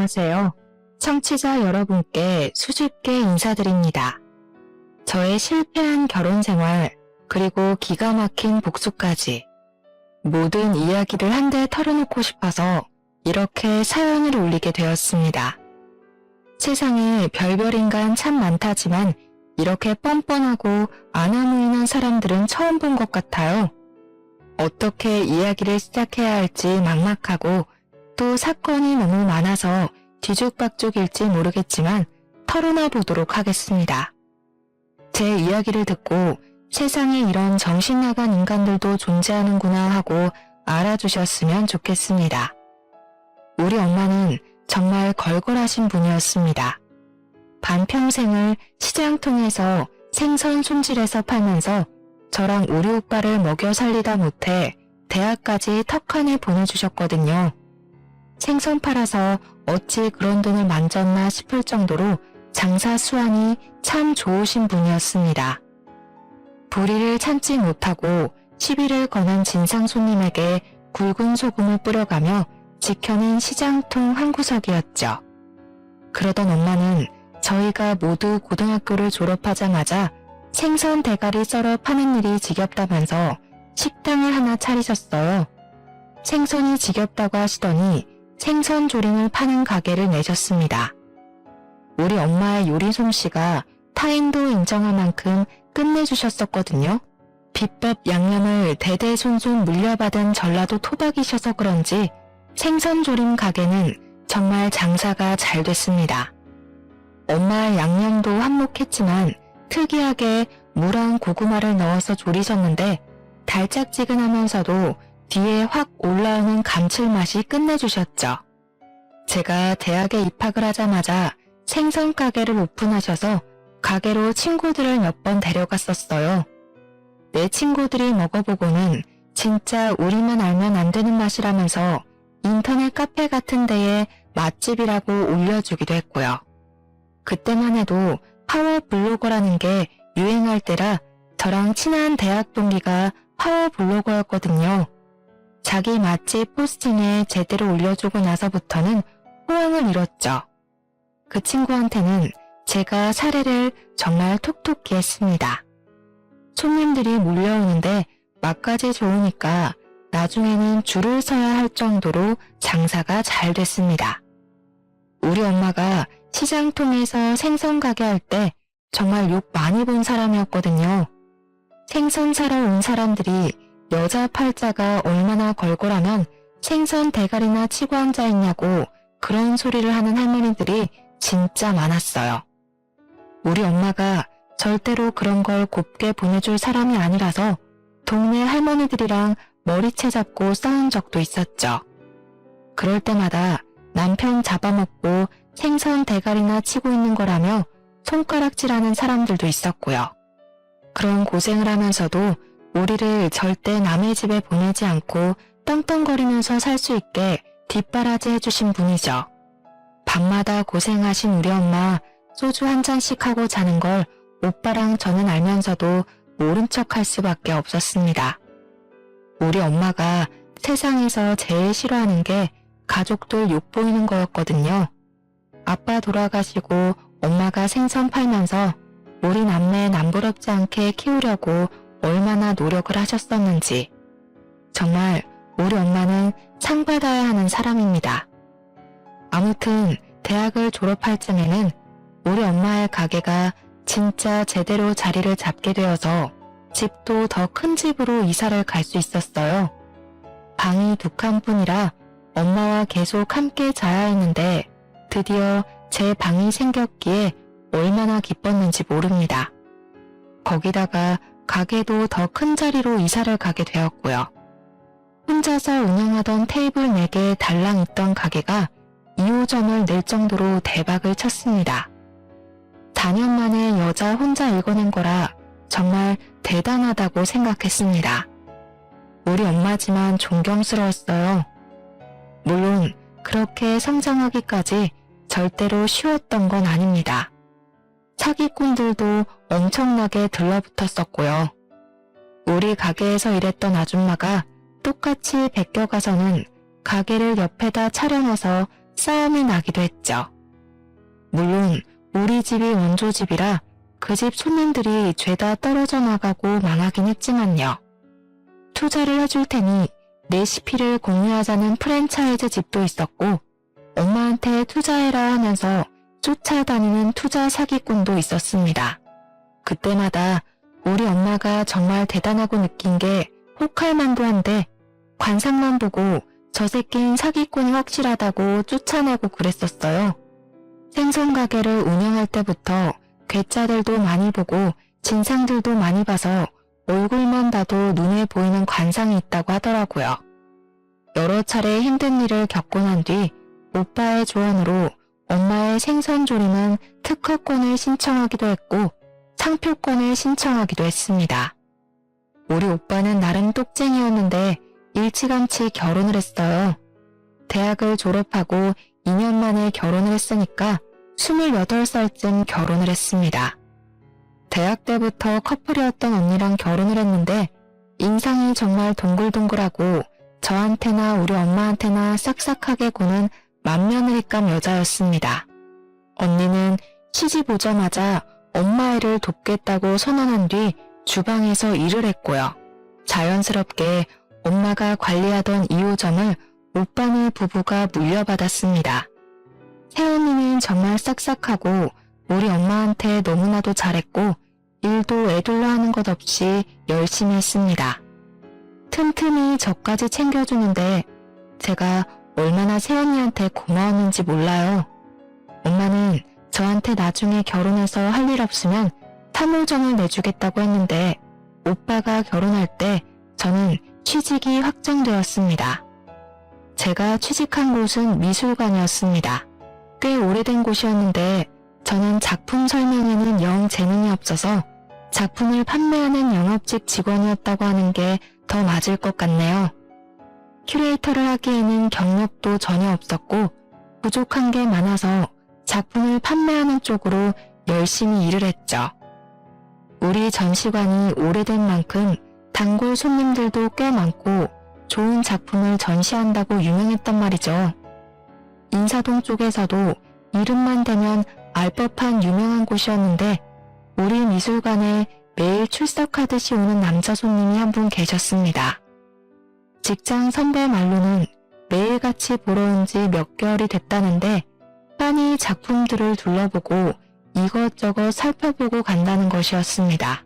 안녕하세요. 청취자 여러분께 수줍게 인사드립니다. 저의 실패한 결혼 생활, 그리고 기가 막힌 복수까지 모든 이야기를 한데 털어놓고 싶어서 이렇게 사연을 올리게 되었습니다. 세상에 별별 인간 참 많다지만 이렇게 뻔뻔하고 아나무인한 사람들은 처음 본 것 같아요. 어떻게 이야기를 시작해야 할지 막막하고 또 사건이 너무 많아서 뒤죽박죽일지 모르겠지만 털어놔 보도록 하겠습니다. 제 이야기를 듣고 세상에 이런 정신나간 인간들도 존재하는구나 하고 알아주셨으면 좋겠습니다. 우리 엄마는 정말 걸걸하신 분이었습니다. 반평생을 시장통에서 생선 손질해서 팔면서 저랑 우리 오빠를 먹여 살리다 못해 대학까지 턱하니 보내주셨거든요. 생선 팔아서 어찌 그런 돈을 만졌나 싶을 정도로 장사 수완이 참 좋으신 분이었습니다. 불의를 참지 못하고 시비를 거는 진상 손님에게 굵은 소금을 뿌려가며 지켜낸 시장통 한 구석이었죠. 그러던 엄마는 저희가 모두 고등학교를 졸업하자마자 생선 대가리 썰어 파는 일이 지겹다면서 식당을 하나 차리셨어요. 생선이 지겹다고 하시더니 생선 조림을 파는 가게를 내셨습니다. 우리 엄마의 요리 솜씨가 타인도 인정할 만큼 끝내주셨었거든요. 비법 양념을 대대손손 물려받은 전라도 토박이셔서 그런지 생선 조림 가게는 정말 장사가 잘 됐습니다. 엄마의 양념도 한몫했지만 특이하게 무랑 고구마를 넣어서 조리셨는데 달짝지근하면서도 뒤에 확 올라오는 감칠맛이 끝내주셨죠. 제가 대학에 입학을 하자마자 생선 가게를 오픈하셔서 가게로 친구들을 몇 번 데려갔었어요. 내 친구들이 먹어보고는 진짜 우리만 알면 안 되는 맛이라면서 인터넷 카페 같은 데에 맛집이라고 올려주기도 했고요. 그때만 해도 파워 블로거라는 게 유행할 때라 저랑 친한 대학 동기가 파워 블로거였거든요. 자기 맛집 포스팅에 제대로 올려주고 나서부터는 호황을 이뤘죠. 그 친구한테는 제가 사례를 정말 톡톡히 했습니다. 손님들이 몰려오는데 맛까지 좋으니까 나중에는 줄을 서야 할 정도로 장사가 잘 됐습니다. 우리 엄마가 시장통에서 생선 가게 할 때 정말 욕 많이 본 사람이었거든요. 생선 사러 온 사람들이 여자 팔자가 얼마나 걸걸하면 생선 대가리나 치고 앉아있냐고 그런 소리를 하는 할머니들이 진짜 많았어요. 우리 엄마가 절대로 그런 걸 곱게 보내줄 사람이 아니라서 동네 할머니들이랑 머리채 잡고 싸운 적도 있었죠. 그럴 때마다 남편 잡아먹고 생선 대가리나 치고 있는 거라며 손가락질하는 사람들도 있었고요. 그런 고생을 하면서도 우리를 절대 남의 집에 보내지 않고 떵떵거리면서 살 수 있게 뒷바라지 해주신 분이죠. 밤마다 고생하신 우리 엄마 소주 한 잔씩 하고 자는 걸 오빠랑 저는 알면서도 모른 척 할 수밖에 없었습니다. 우리 엄마가 세상에서 제일 싫어하는 게 가족들 욕보이는 거였거든요. 아빠 돌아가시고 엄마가 생선 팔면서 우리 남매 남부럽지 않게 키우려고 얼마나 노력을 하셨었는지. 정말 우리 엄마는 상 받아야 하는 사람입니다. 아무튼 대학을 졸업할 쯤에는 우리 엄마의 가게가 진짜 제대로 자리를 잡게 되어서 집도 더 큰 집으로 이사를 갈 수 있었어요. 방이 2칸뿐이라 엄마와 계속 함께 자야 했는데 드디어 제 방이 생겼기에 얼마나 기뻤는지 모릅니다. 거기다가 가게도 더 큰 자리로 이사를 가게 되었고요. 혼자서 운영하던 테이블 4개 달랑 있던 가게가 2호점을 낼 정도로 대박을 쳤습니다. 4년 만에 여자 혼자 읽어낸 거라 정말 대단하다고 생각했습니다. 우리 엄마지만 존경스러웠어요. 물론 그렇게 성장하기까지 절대로 쉬웠던 건 아닙니다. 사기꾼들도 엄청나게 들러붙었었고요. 우리 가게에서 일했던 아줌마가 똑같이 베껴가서는 가게를 옆에다 차려놔서 싸움이 나기도 했죠. 물론 우리 집이 원조집이라 그 집 손님들이 죄다 떨어져 나가고 망하긴 했지만요. 투자를 해줄 테니 레시피를 공유하자는 프랜차이즈 집도 있었고 엄마한테 투자해라 하면서 쫓아다니는 투자 사기꾼도 있었습니다. 그때마다 우리 엄마가 정말 대단하고 느낀 게 혹할만도 한데 관상만 보고 저 새끼는 사기꾼이 확실하다고 쫓아내고 그랬었어요. 생선 가게를 운영할 때부터 괴짜들도 많이 보고 진상들도 많이 봐서 얼굴만 봐도 눈에 보이는 관상이 있다고 하더라고요. 여러 차례 힘든 일을 겪고 난 뒤 오빠의 조언으로 엄마의 생선 조림은 특허권을 신청하기도 했고 상표권을 신청하기도 했습니다. 우리 오빠는 나름 똑쟁이였는데 일찌감치 결혼을 했어요. 대학을 졸업하고 2년 만에 결혼을 했으니까 28살쯤 결혼을 했습니다. 대학 때부터 커플이었던 언니랑 결혼을 했는데 인상이 정말 동글동글하고 저한테나 우리 엄마한테나 싹싹하게 구는 맏며느리감 여자였습니다. 언니는 시집 오자마자 엄마 일을 돕겠다고 선언한 뒤 주방에서 일을 했고요. 자연스럽게 엄마가 관리하던 2호점을 오빠네 부부가 물려받았습니다. 새언니는 정말 싹싹하고 우리 엄마한테 너무나도 잘했고 일도 애들로 하는 것 없이 열심히 했습니다. 틈틈이 저까지 챙겨주는데 제가 얼마나 새언니한테 고마웠는지 몰라요. 엄마는 저한테 나중에 결혼해서 할 일 없으면 3호점을 내주겠다고 했는데 오빠가 결혼할 때 저는 취직이 확정되었습니다. 제가 취직한 곳은 미술관이었습니다. 꽤 오래된 곳이었는데 저는 작품 설명에는 영 재능이 없어서 작품을 판매하는 영업직 직원이었다고 하는 게 더 맞을 것 같네요. 큐레이터를 하기에는 경력도 전혀 없었고 부족한 게 많아서 작품을 판매하는 쪽으로 열심히 일을 했죠. 우리 전시관이 오래된 만큼 단골 손님들도 꽤 많고 좋은 작품을 전시한다고 유명했단 말이죠. 인사동 쪽에서도 이름만 대면 알 법한 유명한 곳이었는데 우리 미술관에 매일 출석하듯이 오는 남자 손님이 한 분 계셨습니다. 직장 선배 말로는 매일같이 보러 온 지 몇 개월이 됐다는데 빤히 작품들을 둘러보고 이것저것 살펴보고 간다는 것이었습니다.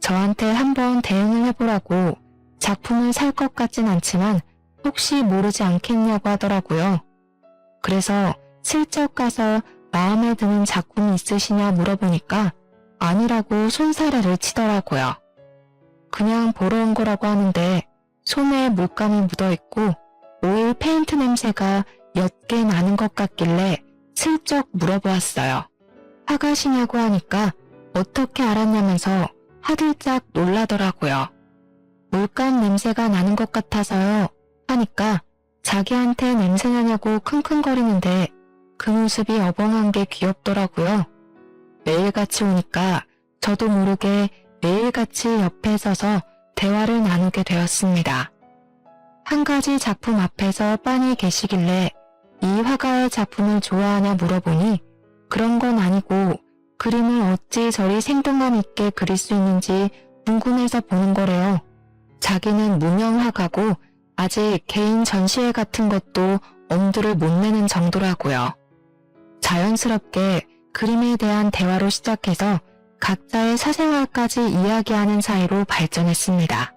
저한테 한번 대응을 해보라고 작품을 살 것 같진 않지만 혹시 모르지 않겠냐고 하더라고요. 그래서 슬쩍 가서 마음에 드는 작품이 있으시냐 물어보니까 아니라고 손사래를 치더라고요. 그냥 보러 온 거라고 하는데 손에 물감이 묻어있고 오일 페인트 냄새가 옅게 나는 것 같길래 슬쩍 물어보았어요. 화가시냐고 하니까 어떻게 알았냐면서 하들짝 놀라더라고요. 물감 냄새가 나는 것 같아서요 하니까 자기한테 냄새나냐고 킁킁거리는데 그 모습이 어벙한 게 귀엽더라고요. 매일같이 오니까 저도 모르게 매일같이 옆에 서서 대화를 나누게 되었습니다. 한 가지 작품 앞에서 빤히 계시길래 이 화가의 작품을 좋아하냐 물어보니 그런 건 아니고 그림을 어찌 저리 생동감 있게 그릴 수 있는지 궁금해서 보는 거래요. 자기는 무명 화가고 아직 개인 전시회 같은 것도 엄두를 못 내는 정도라고요. 자연스럽게 그림에 대한 대화로 시작해서 각자의 사생활까지 이야기하는 사이로 발전했습니다.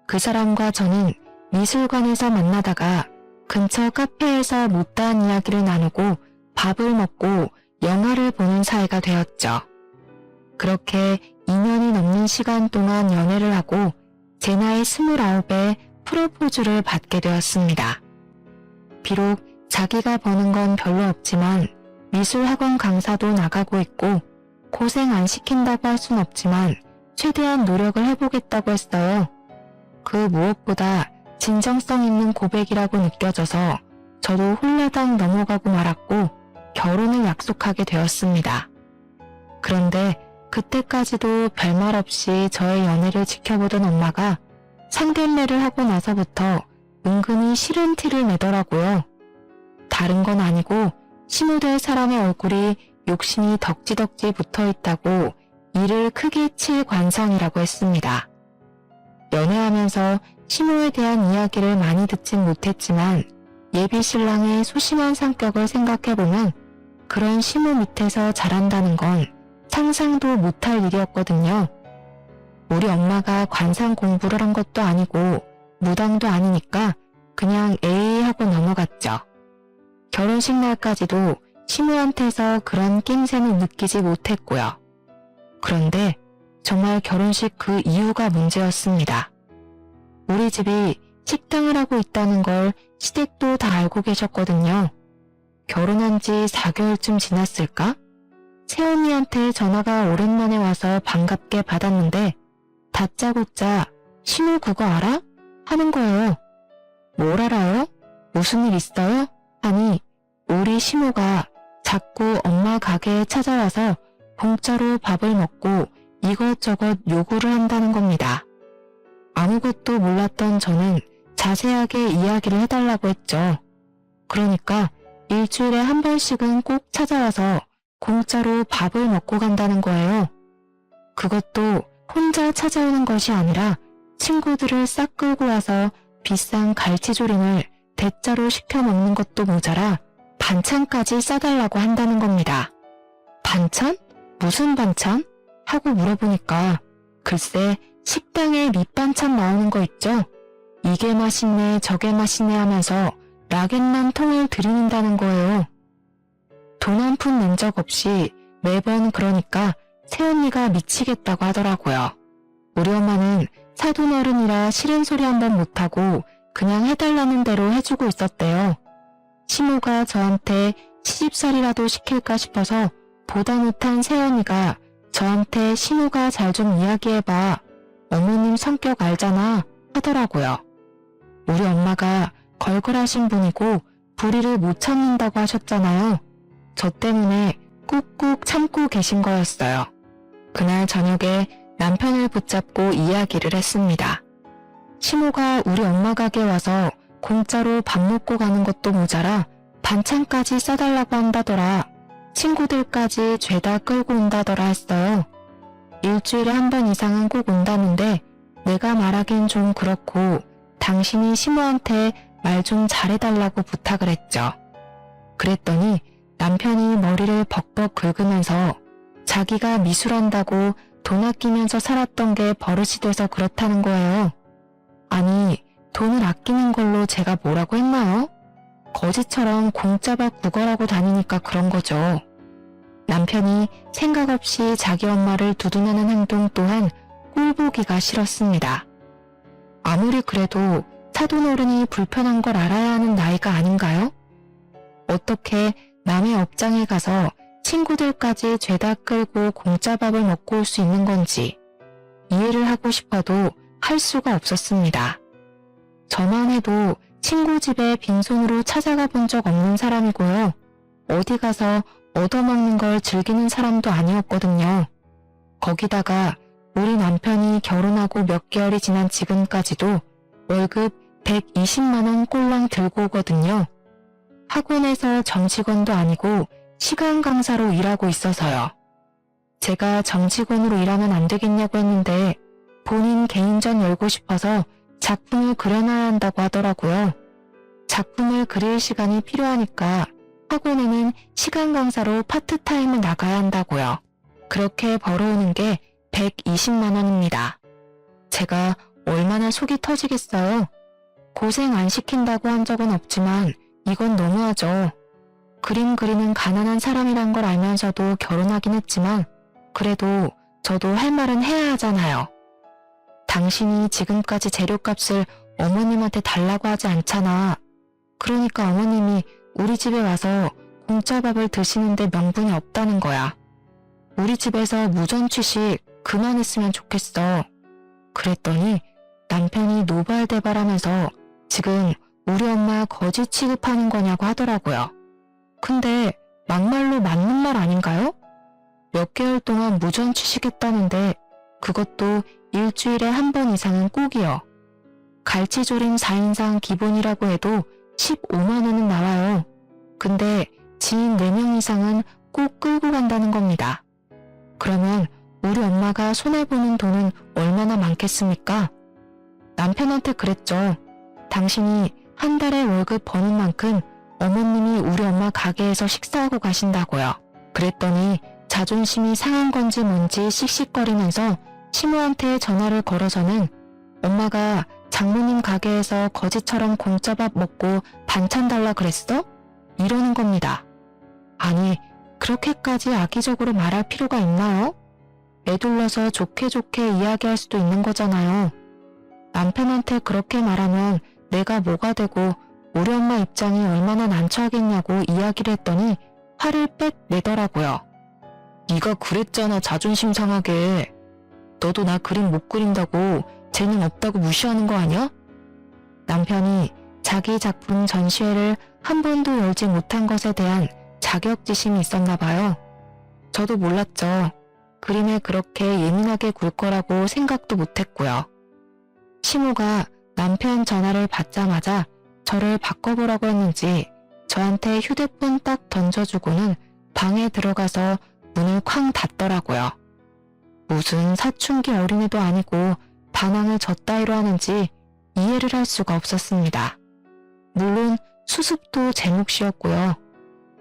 그 사람과 저는 미술관에서 만나다가 근처 카페에서 못다한 이야기를 나누고 밥을 먹고 영화를 보는 사이가 되었죠. 그렇게 2년이 넘는 시간 동안 연애를 하고 제 나이 29에 프로포즈를 받게 되었습니다. 비록 자기가 버는 건 별로 없지만 미술학원 강사도 나가고 있고 고생 안 시킨다고 할 순 없지만 최대한 노력을 해보겠다고 했어요. 그 무엇보다 진정성 있는 고백이라고 느껴져서 저도 홀라당 넘어가고 말았고 결혼을 약속하게 되었습니다. 그런데 그때까지도 별말 없이 저의 연애를 지켜보던 엄마가 상견례를 하고 나서부터 은근히 싫은 티를 내더라고요. 다른 건 아니고 시무될 사람의 얼굴이 욕심이 덕지덕지 붙어있다고 이를 크게 칠 관상이라고 했습니다. 연애하면서 시무에 대한 이야기를 많이 듣진 못했지만 예비 신랑의 소심한 성격을 생각해보면 그런 시무 밑에서 자란다는 건 상상도 못할 일이었거든요. 우리 엄마가 관상 공부를 한 것도 아니고 무당도 아니니까 그냥 에이 하고 넘어갔죠. 결혼식 날까지도 시무한테서 그런 낌새는 느끼지 못했고요. 그런데 정말 결혼식 그 이유가 문제였습니다. 우리 집이 식당을 하고 있다는 걸 시댁도 다 알고 계셨거든요. 결혼한 지 4개월쯤 지났을까? 새언니한테 전화가 오랜만에 와서 반갑게 받았는데 다짜고짜 시무 그거 알아? 하는 거예요. 뭘 알아요? 무슨 일 있어요? 하니 우리 시무가 자꾸 엄마 가게에 찾아와서 공짜로 밥을 먹고 이것저것 요구를 한다는 겁니다. 아무것도 몰랐던 저는 자세하게 이야기를 해달라고 했죠. 그러니까 일주일에 한 번씩은 꼭 찾아와서 공짜로 밥을 먹고 간다는 거예요. 그것도 혼자 찾아오는 것이 아니라 친구들을 싹 끌고 와서 비싼 갈치조림을 대짜로 시켜 먹는 것도 모자라 반찬까지 싸달라고 한다는 겁니다. 반찬? 무슨 반찬? 하고 물어보니까 글쎄 식당에 밑반찬 나오는 거 있죠? 이게 맛있네 저게 맛있네 하면서 락앤란 통을 들이는다는 거예요. 돈 한 푼 낸 적 없이 매번 그러니까 새언니가 미치겠다고 하더라고요. 우리 엄마는 사돈어른이라 싫은 소리 한 번 못하고 그냥 해달라는 대로 해주고 있었대요. 시무가 저한테 시집살이라도 시킬까 싶어서 보다 못한 새언니가 저한테 시무가 잘 좀 이야기해봐. 어머님 성격 알잖아 하더라고요. 우리 엄마가 걸걸하신 분이고 불의를 못 참는다고 하셨잖아요. 저 때문에 꾹꾹 참고 계신 거였어요. 그날 저녁에 남편을 붙잡고 이야기를 했습니다. 시무가 우리 엄마 가게 와서 공짜로 밥 먹고 가는 것도 모자라 반찬까지 싸달라고 한다더라. 친구들까지 죄다 끌고 온다더라 했어요. 일주일에 한 번 이상은 꼭 온다는데 내가 말하긴 좀 그렇고 당신이 시무한테 말 좀 잘해달라고 부탁을 했죠. 그랬더니 남편이 머리를 벅벅 긁으면서 자기가 미술한다고 돈 아끼면서 살았던 게 버릇이 돼서 그렇다는 거예요. 아니, 돈을 아끼는 걸로 제가 뭐라고 했나요? 거지처럼 공짜밥 구걸하고 다니니까 그런 거죠. 남편이 생각 없이 자기 엄마를 두둔하는 행동 또한 꼴보기가 싫었습니다. 아무리 그래도 사돈어른이 불편한 걸 알아야 하는 나이가 아닌가요? 어떻게 남의 업장에 가서 친구들까지 죄다 끌고 공짜밥을 먹고 올 수 있는 건지 이해를 하고 싶어도 할 수가 없었습니다. 저만 해도 친구 집에 빈손으로 찾아가 본 적 없는 사람이고요. 어디 가서 얻어먹는 걸 즐기는 사람도 아니었거든요. 거기다가 우리 남편이 결혼하고 몇 개월이 지난 지금까지도 월급 120만 원 꼴랑 들고 오거든요. 학원에서 정직원도 아니고 시간 강사로 일하고 있어서요. 제가 정직원으로 일하면 안 되겠냐고 했는데 본인 개인전 열고 싶어서 작품을 그려놔야 한다고 하더라고요. 작품을 그릴 시간이 필요하니까 학원에는 시간 강사로 파트타임을 나가야 한다고요. 그렇게 벌어오는 게 120만 원입니다. 제가 얼마나 속이 터지겠어요. 고생 안 시킨다고 한 적은 없지만 이건 너무하죠. 그림 그리는 가난한 사람이란 걸 알면서도 결혼하긴 했지만 그래도 저도 할 말은 해야 하잖아요. 당신이 지금까지 재료값을 어머님한테 달라고 하지 않잖아. 그러니까 어머님이 우리 집에 와서 공짜밥을 드시는데 명분이 없다는 거야. 우리 집에서 무전취식 그만했으면 좋겠어. 그랬더니 남편이 노발대발하면서 지금 우리 엄마 거지 취급하는 거냐고 하더라고요. 근데 막말로 맞는 말 아닌가요? 몇 개월 동안 무전취식했다는데 그것도 일주일에 한 번 이상은 꼭이요. 갈치조림 4인상 기본이라고 해도 15만 원은 나와요. 근데 지인 4명 이상은 꼭 끌고 간다는 겁니다. 그러면 우리 엄마가 손해보는 돈은 얼마나 많겠습니까? 남편한테 그랬죠. 당신이 한 달에 월급 버는 만큼 어머님이 우리 엄마 가게에서 식사하고 가신다고요. 그랬더니 자존심이 상한 건지 뭔지 씩씩거리면서 시모한테 전화를 걸어서는 엄마가 장모님 가게에서 거지처럼 공짜밥 먹고 반찬 달라 그랬어? 이러는 겁니다. 아니, 그렇게까지 악의적으로 말할 필요가 있나요? 애둘러서 좋게 이야기할 수도 있는 거잖아요. 남편한테 그렇게 말하면 내가 뭐가 되고 우리 엄마 입장이 얼마나 난처하겠냐고 이야기를 했더니 화를 빽 내더라고요. 네가 그랬잖아, 자존심 상하게. 너도 나 그림 못 그린다고 재능 없다고 무시하는 거 아니야? 남편이 자기 작품 전시회를 한 번도 열지 못한 것에 대한 자격지심이 있었나 봐요. 저도 몰랐죠. 그림에 그렇게 예민하게 굴 거라고 생각도 못했고요. 시모가 남편 전화를 받자마자 저를 바꿔보라고 했는지 저한테 휴대폰 딱 던져주고는 방에 들어가서 문을 쾅 닫더라고요. 무슨 사춘기 어린애도 아니고 반항을 저 따위로 하는지 이해를 할 수가 없었습니다. 물론 수습도 제 몫이었고요.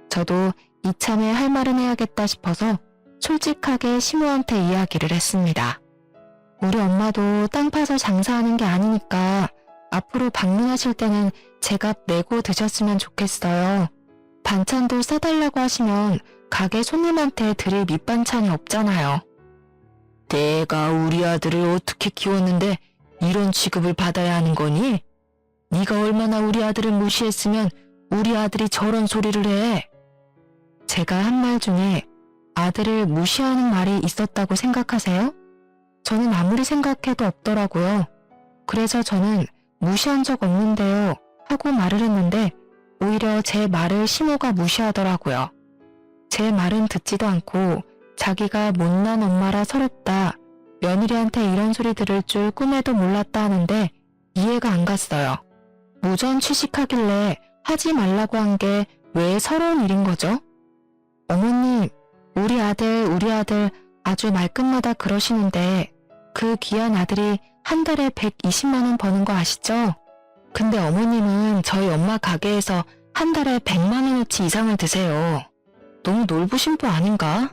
저도 이참에 할 말은 해야겠다 싶어서 솔직하게 시모한테 이야기를 했습니다. 우리 엄마도 땅 파서 장사하는 게 아니니까 앞으로 방문하실 때는 제값 내고 드셨으면 좋겠어요. 반찬도 싸달라고 하시면 가게 손님한테 드릴 밑반찬이 없잖아요. 내가 우리 아들을 어떻게 키웠는데 이런 취급을 받아야 하는 거니? 네가 얼마나 우리 아들을 무시했으면 우리 아들이 저런 소리를 해. 제가 한 말 중에 아들을 무시하는 말이 있었다고 생각하세요? 저는 아무리 생각해도 없더라고요. 그래서 저는 무시한 적 없는데요 하고 말을 했는데 오히려 제 말을 시모가 무시하더라고요. 제 말은 듣지도 않고 자기가 못난 엄마라 서럽다, 며느리한테 이런 소리 들을 줄 꿈에도 몰랐다 하는데 이해가 안 갔어요. 무전 취식하길래 하지 말라고 한 게 왜 서러운 일인 거죠? 어머님, 우리 아들 아주 말끝마다 그러시는데 그 귀한 아들이 한 달에 120만 원 버는 거 아시죠? 근데 어머님은 저희 엄마 가게에서 한 달에 100만 원어치 이상을 드세요. 너무 놀부심도 아닌가?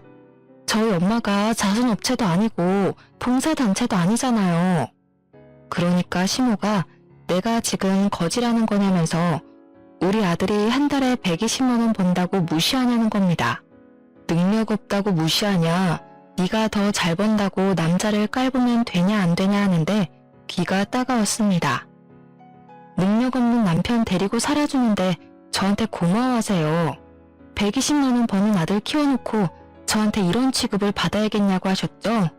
저희 엄마가 자선업체도 아니고 봉사단체도 아니잖아요. 그러니까 시모가 내가 지금 거지라는 거냐면서 우리 아들이 한 달에 120만 원 번다고 무시하냐는 겁니다. 능력 없다고 무시하냐, 네가 더 잘 번다고 남자를 깔보면 되냐 안 되냐 하는데 귀가 따가웠습니다. 능력 없는 남편 데리고 살아주는데 저한테 고마워하세요. 120만 원 버는 아들 키워놓고 저한테 이런 취급을 받아야겠냐고 하셨죠?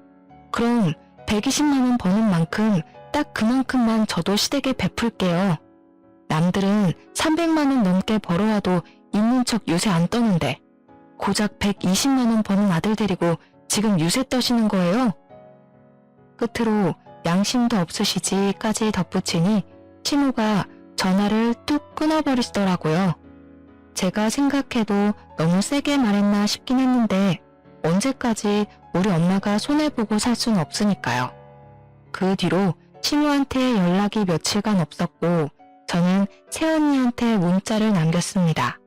그럼 120만 원 버는 만큼 딱 그만큼만 저도 시댁에 베풀게요. 남들은 300만 원 넘게 벌어와도 있는 척 요새 안 떠는데 고작 120만 원 버는 아들 데리고 지금 유세 떠시는 거예요? 끝으로 양심도 없으시지까지 덧붙이니 시모가 전화를 뚝 끊어버리시더라고요. 제가 생각해도 너무 세게 말했나 싶긴 했는데 언제까지 우리 엄마가 손해보고 살 수는 없으니까요. 그 뒤로 시모한테 연락이 며칠간 없었고 저는 새언니한테 문자를 남겼습니다.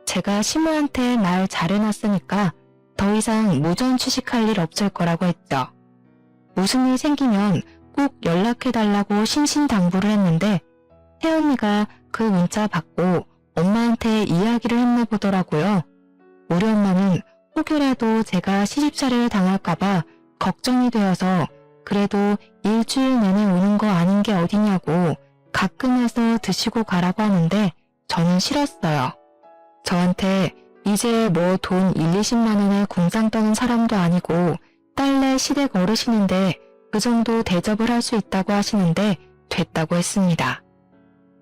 제가 시모한테 말 잘해놨으니까 더 이상 무전 취식할 일 없을 거라고 했죠. 무슨 일 생기면 꼭 연락해달라고 신신당부를 했는데 새언니가 그 문자 받고 엄마한테 이야기를 했나 보더라고요. 우리 엄마는 혹여라도 제가 시집살이를 당할까봐 걱정이 되어서 그래도 일주일 내내 오는 거 아닌 게 어디냐고 가끔 해서 드시고 가라고 하는데 저는 싫었어요. 저한테 이제 뭐 돈 1-20만 원에 궁상 떠는 사람도 아니고 딸내 시댁 어르신인데 그 정도 대접을 할 수 있다고 하시는데 됐다고 했습니다.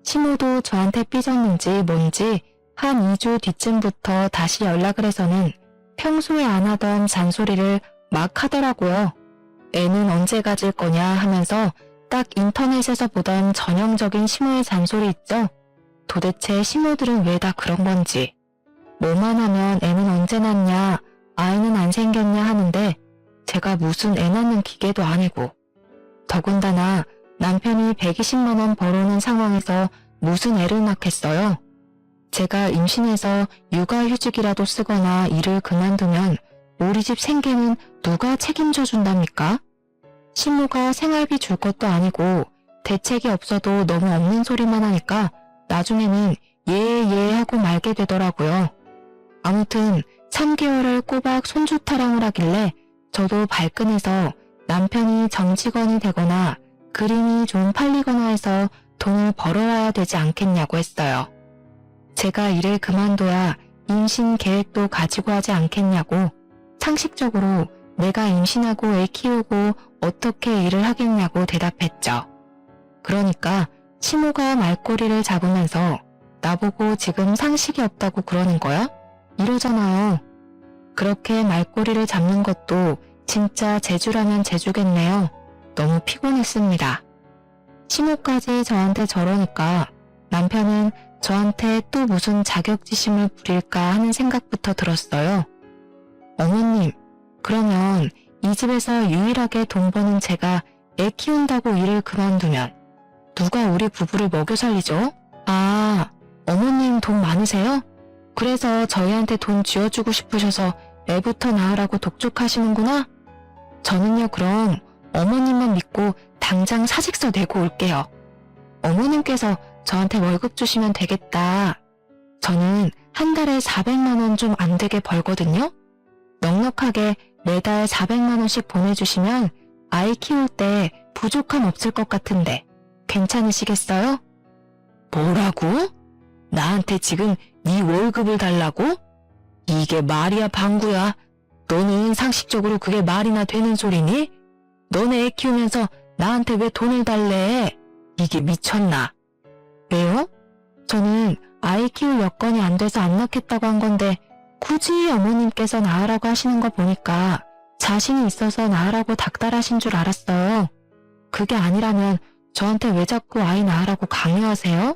시모도 저한테 삐졌는지 뭔지 한 2주 뒤쯤부터 다시 연락을 해서는 평소에 안 하던 잔소리를 막 하더라고요. 애는 언제 가질 거냐 하면서 딱 인터넷에서 보던 전형적인 시모의 잔소리 있죠? 도대체 시모들은 왜 다 그런 건지. 뭐만 하면 애는 언제 낳냐, 아이는 안 생겼냐 하는데 제가 무슨 애 낳는 기계도 아니고. 더군다나 남편이 120만 원 벌어오는 상황에서 무슨 애를 낳겠어요? 제가 임신해서 육아휴직이라도 쓰거나 일을 그만두면 우리 집 생계는 누가 책임져 준답니까? 시모가 생활비 줄 것도 아니고 대책이 없어도 너무 없는 소리만 하니까 나중에는 예 하고 말게 되더라고요. 아무튼 3개월을 꼬박 손주 타령을 하길래 저도 발끈해서 남편이 정직원이 되거나 그림이 좀 팔리거나 해서 돈을 벌어와야 되지 않겠냐고 했어요. 제가 일을 그만둬야 임신 계획도 가지고 하지 않겠냐고, 상식적으로 내가 임신하고 애 키우고 어떻게 일을 하겠냐고 대답했죠. 그러니까 시모가 말꼬리를 잡으면서 나보고 지금 상식이 없다고 그러는 거야? 이러잖아요. 그렇게 말꼬리를 잡는 것도 진짜 재주라면 재주겠네요. 너무 피곤했습니다. 시모까지 저한테 저러니까 남편은 저한테 또 무슨 자격지심을 부릴까 하는 생각부터 들었어요. 어머님, 그러면 이 집에서 유일하게 돈 버는 제가 애 키운다고 일을 그만두면 누가 우리 부부를 먹여 살리죠? 아, 어머님 돈 많으세요? 그래서 저희한테 돈 쥐어주고 싶으셔서 애부터 낳으라고 독촉하시는구나? 저는요, 그럼 어머님만 믿고 당장 사직서 내고 올게요. 어머님께서 저한테 월급 주시면 되겠다. 저는 한 달에 400만 원 좀 안 되게 벌거든요. 넉넉하게 매달 400만 원씩 보내주시면 아이 키울 때 부족함 없을 것 같은데 괜찮으시겠어요? 뭐라고? 나한테 지금 네 월급을 달라고? 이게 말이야 방구야. 너는 상식적으로 그게 말이나 되는 소리니? 너네 애 키우면서 나한테 왜 돈을 달래? 이게 미쳤나? 왜요? 저는 아이 키울 여건이 안 돼서 안 낳겠다고 한 건데 굳이 어머님께서 낳으라고 하시는 거 보니까 자신이 있어서 낳으라고 닥달하신 줄 알았어요. 그게 아니라면 저한테 왜 자꾸 아이 낳으라고 강요하세요?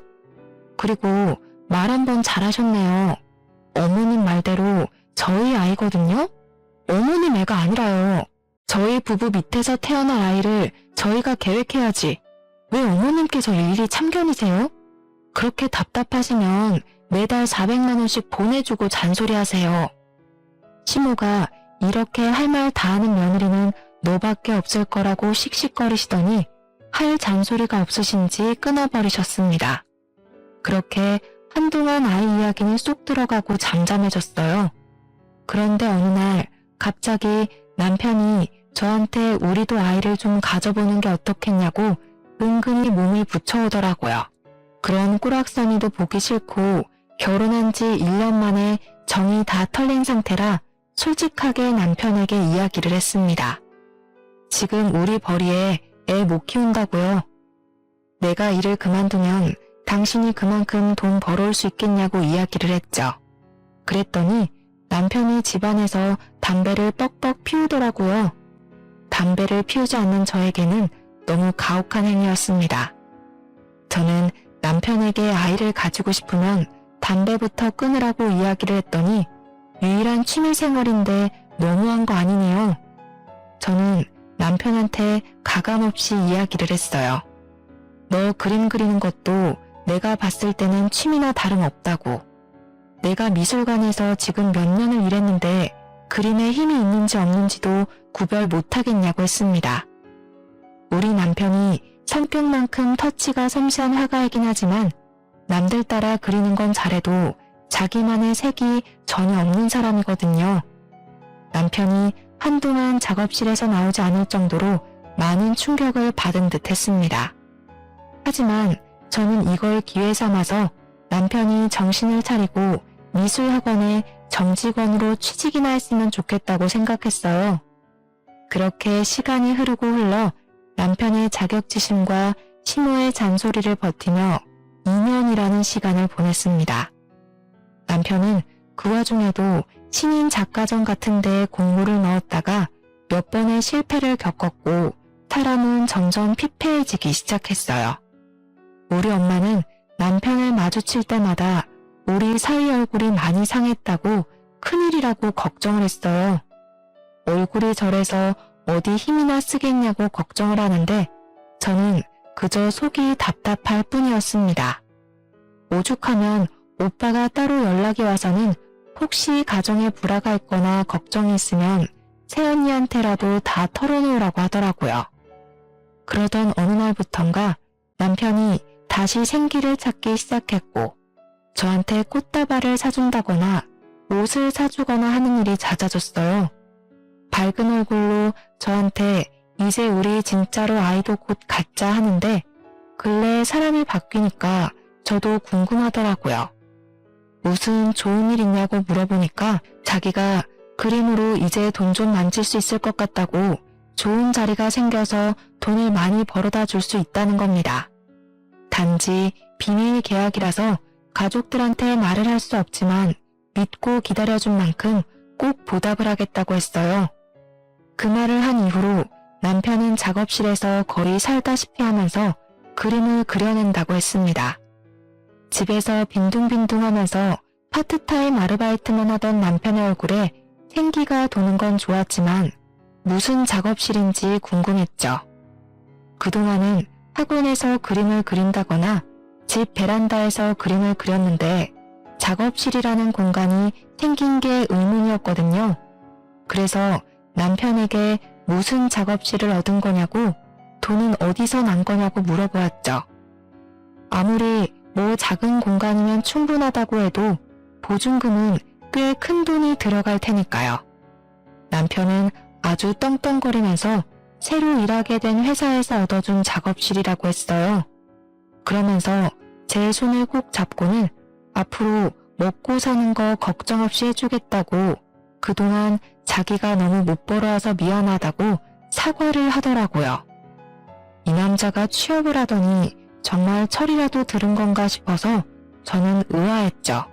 그리고 말 한 번 잘하셨네요. 어머님 말대로 저희 아이거든요? 어머님 애가 아니라요. 저희 부부 밑에서 태어날 아이를 저희가 계획해야지. 왜 어머님께서 일일이 참견이세요? 그렇게 답답하시면 매달 400만 원씩 보내주고 잔소리하세요. 시모가 이렇게 할 말 다 하는 며느리는 너밖에 없을 거라고 씩씩거리시더니 할 잔소리가 없으신지 끊어버리셨습니다. 그렇게 한동안 아이 이야기는 쏙 들어가고 잠잠해졌어요. 그런데 어느 날 갑자기 남편이 저한테 우리도 아이를 좀 가져보는 게 어떻겠냐고 은근히 몸을 붙여오더라고요. 그런 꾸락서니도 보기 싫고 결혼한 지 1년 만에 정이 다 털린 상태라 솔직하게 남편에게 이야기를 했습니다. 지금 우리 벌이에 애 못 키운다고요. 내가 일을 그만두면 당신이 그만큼 돈 벌어올 수 있겠냐고 이야기를 했죠. 그랬더니 남편이 집안에서 담배를 뻑뻑 피우더라고요. 담배를 피우지 않는 저에게는 너무 가혹한 행위였습니다. 저는 남편에게 아이를 가지고 싶으면 담배부터 끊으라고 이야기를 했더니 유일한 취미생활인데 너무한 거 아니네요. 저는 남편한테 가감없이 이야기를 했어요. 너 그림 그리는 것도 내가 봤을 때는 취미나 다름없다고. 내가 미술관에서 지금 몇 년을 일했는데 그림에 힘이 있는지 없는지도 구별 못하겠냐고 했습니다. 우리 남편이 성격만큼 터치가 섬세한 화가이긴 하지만 남들 따라 그리는 건 잘해도 자기만의 색이 전혀 없는 사람이거든요. 남편이 한동안 작업실에서 나오지 않을 정도로 많은 충격을 받은 듯 했습니다. 하지만 저는 이걸 기회 삼아서 남편이 정신을 차리고 미술학원에 정직원으로 취직이나 했으면 좋겠다고 생각했어요. 그렇게 시간이 흐르고 흘러 남편의 자격지심과 시모의 잔소리를 버티며 2년이라는 시간을 보냈습니다. 남편은 그 와중에도 신인 작가전 같은 데에 공모를 넣었다가 몇 번의 실패를 겪었고 사람은 점점 피폐해지기 시작했어요. 우리 엄마는 남편을 마주칠 때마다 우리 사위 얼굴이 많이 상했다고 큰일이라고 걱정을 했어요. 얼굴이 저래서 어디 힘이나 쓰겠냐고 걱정을 하는데 저는 그저 속이 답답할 뿐이었습니다. 오죽하면 오빠가 따로 연락이 와서는 혹시 가정에 불화가 있거나 걱정이 있으면 새언니한테라도 다 털어놓으라고 하더라고요. 그러던 어느 날부턴가 남편이 다시 생기를 찾기 시작했고 저한테 꽃다발을 사준다거나 옷을 사주거나 하는 일이 잦아졌어요. 밝은 얼굴로 저한테 이제 우리 진짜로 아이도 곧 갖자 하는데 근래에 사람이 바뀌니까 저도 궁금하더라고요. 무슨 좋은 일 있냐고 물어보니까 자기가 그림으로 이제 돈 좀 만질 수 있을 것 같다고 좋은 자리가 생겨서 돈을 많이 벌어다 줄 수 있다는 겁니다. 단지 비밀 계약이라서 가족들한테 말을 할 수 없지만 믿고 기다려준 만큼 꼭 보답을 하겠다고 했어요. 그 말을 한 이후로 남편은 작업실에서 거의 살다시피 하면서 그림을 그려낸다고 했습니다. 집에서 빈둥빈둥하면서 파트타임 아르바이트만 하던 남편의 얼굴에 생기가 도는 건 좋았지만 무슨 작업실인지 궁금했죠. 그동안은 학원에서 그림을 그린다거나 집 베란다에서 그림을 그렸는데 작업실이라는 공간이 생긴 게 의문이었거든요. 그래서 남편에게 무슨 작업실을 얻은 거냐고 돈은 어디서 난 거냐고 물어보았죠. 아무리 뭐 작은 공간이면 충분하다고 해도 보증금은 꽤 큰 돈이 들어갈 테니까요. 남편은 아주 떵떵거리면서 새로 일하게 된 회사에서 얻어준 작업실이라고 했어요. 그러면서 제 손을 꼭 잡고는 앞으로 먹고 사는 거 걱정 없이 해주겠다고 그동안 자기가 너무 못 벌어와서 미안하다고 사과를 하더라고요. 이 남자가 취업을 하더니 정말 철이라도 들은 건가 싶어서 저는 의아했죠.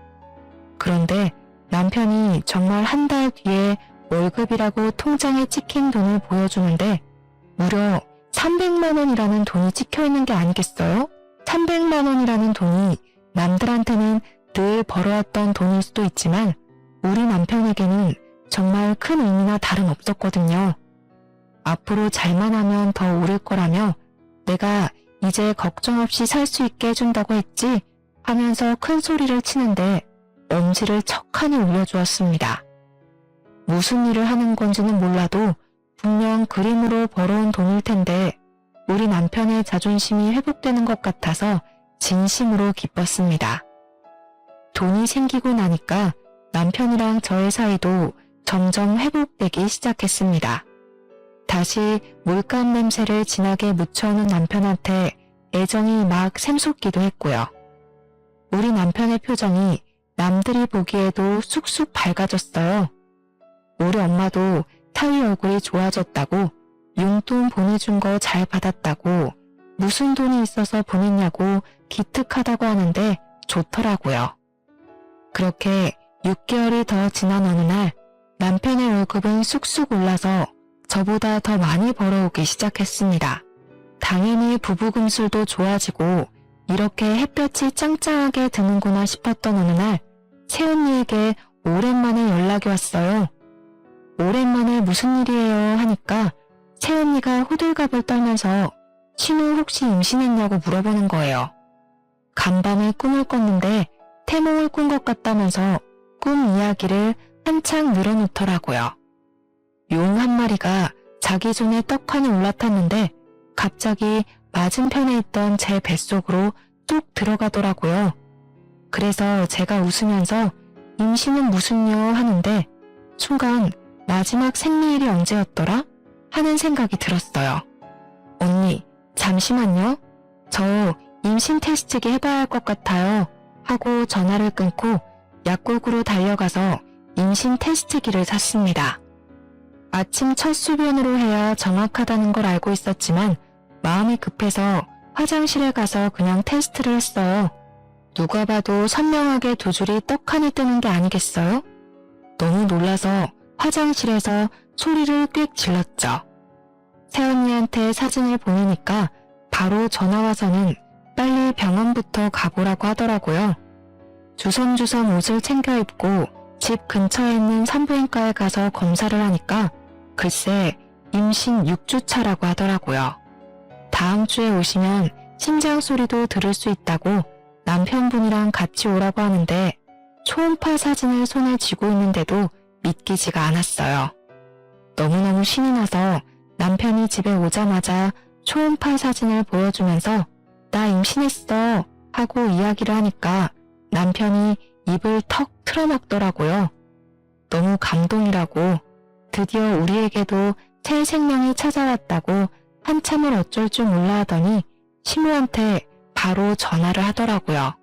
그런데 남편이 정말 한 달 뒤에 월급이라고 통장에 찍힌 돈을 보여주는데 무려 300만 원이라는 돈이 찍혀있는 게 아니겠어요? 300만 원이라는 돈이 남들한테는 늘 벌어왔던 돈일 수도 있지만 우리 남편에게는 정말 큰 의미나 다름없었거든요. 앞으로 잘만 하면 더 오를 거라며 내가 이제 걱정 없이 살 수 있게 해준다고 했지 하면서 큰 소리를 치는데 엄지를 척하니 올려주었습니다. 무슨 일을 하는 건지는 몰라도 분명 그림으로 벌어온 돈일 텐데 우리 남편의 자존심이 회복되는 것 같아서 진심으로 기뻤습니다. 돈이 생기고 나니까 남편이랑 저의 사이도 점점 회복되기 시작했습니다. 다시 물감 냄새를 진하게 묻혀오는 남편한테 애정이 막 샘솟기도 했고요. 우리 남편의 표정이 남들이 보기에도 쑥쑥 밝아졌어요. 우리 엄마도 사위 얼굴이 좋아졌다고 용돈 보내준 거 잘 받았다고 무슨 돈이 있어서 보냈냐고 기특하다고 하는데 좋더라고요. 그렇게 6개월이 더 지난 어느 날 남편의 월급은 쑥쑥 올라서 저보다 더 많이 벌어오기 시작했습니다. 당연히 부부금술도 좋아지고 이렇게 햇볕이 짱짱하게 드는구나 싶었던 어느 날 새언니에게 오랜만에 연락이 왔어요. 오랜만에 무슨 일이에요 하니까 새언니가 호들갑을 떨면서 신우 혹시 임신했냐고 물어보는 거예요. 간밤에 꿈을 꿨는데 태몽을 꾼 것 같다면서 꿈 이야기를 한창 늘어놓더라고요. 용 한 마리가 자기 손에 떡하니 올라탔는데 갑자기 맞은편에 있던 제 뱃속으로 뚝 들어가더라고요. 그래서 제가 웃으면서 임신은 무슨요 하는데 순간 마지막 생리일이 언제였더라? 하는 생각이 들었어요. 언니, 잠시만요. 저 임신 테스트기 해봐야 할 것 같아요. 하고 전화를 끊고 약국으로 달려가서 임신 테스트기를 샀습니다. 아침 첫 수변으로 해야 정확하다는 걸 알고 있었지만 마음이 급해서 화장실에 가서 그냥 테스트를 했어요. 누가 봐도 선명하게 두 줄이 떡하니 뜨는 게 아니겠어요? 너무 놀라서 화장실에서 소리를 꽥 질렀죠. 새언니한테 사진을 보내니까 바로 전화와서는 빨리 병원부터 가보라고 하더라고요. 주섬주섬 옷을 챙겨 입고 집 근처에 있는 산부인과에 가서 검사를 하니까 글쎄 임신 6주 차라고 하더라고요. 다음 주에 오시면 심장 소리도 들을 수 있다고 남편분이랑 같이 오라고 하는데 초음파 사진을 손에 쥐고 있는데도 믿기지가 않았어요. 너무너무 신이 나서 남편이 집에 오자마자 초음파 사진을 보여주면서 나 임신했어 하고 이야기를 하니까 남편이 입을 턱 틀어막더라고요. 너무 감동이라고 드디어 우리에게도 새 생명이 찾아왔다고 한참을 어쩔 줄 몰라 하더니 시모한테 바로 전화를 하더라고요.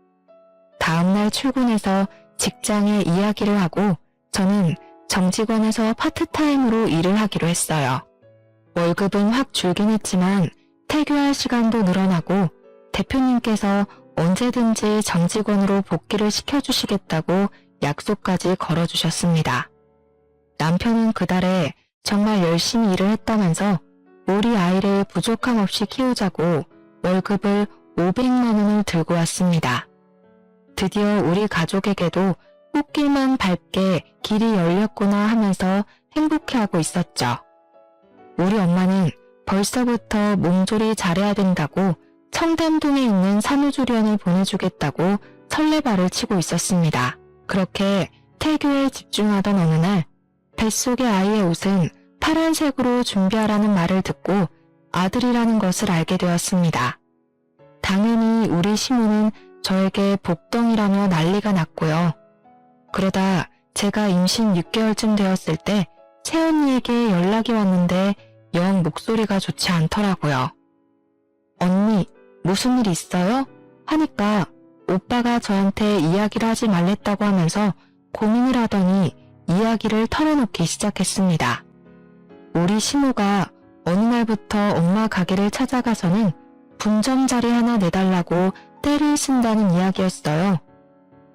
다음날 출근해서 직장에 이야기를 하고 저는 정직원에서 파트타임으로 일을 하기로 했어요. 월급은 확 줄긴 했지만 퇴교할 시간도 늘어나고 대표님께서 언제든지 정직원으로 복귀를 시켜주시겠다고 약속까지 걸어주셨습니다. 남편은 그달에 정말 열심히 일을 했다면서 우리 아이를 부족함 없이 키우자고 월급을 500만 원을 들고 왔습니다. 드디어 우리 가족에게도 꽃길만 밝게 길이 열렸구나 하면서 행복해하고 있었죠. 우리 엄마는 벌써부터 몸조리 잘해야 된다고 청담동에 있는 산후조리원을 보내주겠다고 설레발을 치고 있었습니다. 그렇게 태교에 집중하던 어느 날 뱃속의 아이의 옷은 파란색으로 준비하라는 말을 듣고 아들이라는 것을 알게 되었습니다. 당연히 우리 시모는 저에게 복덩이라며 난리가 났고요. 그러다 제가 임신 6개월쯤 되었을 때 새언니에게 연락이 왔는데 영 목소리가 좋지 않더라고요. 언니, 무슨 일 있어요? 하니까 오빠가 저한테 이야기를 하지 말랬다고 하면서 고민을 하더니 이야기를 털어놓기 시작했습니다. 우리 시모가 어느 날부터 엄마 가게를 찾아가서는 분점자리 하나 내달라고 떼를 쓴다는 이야기였어요.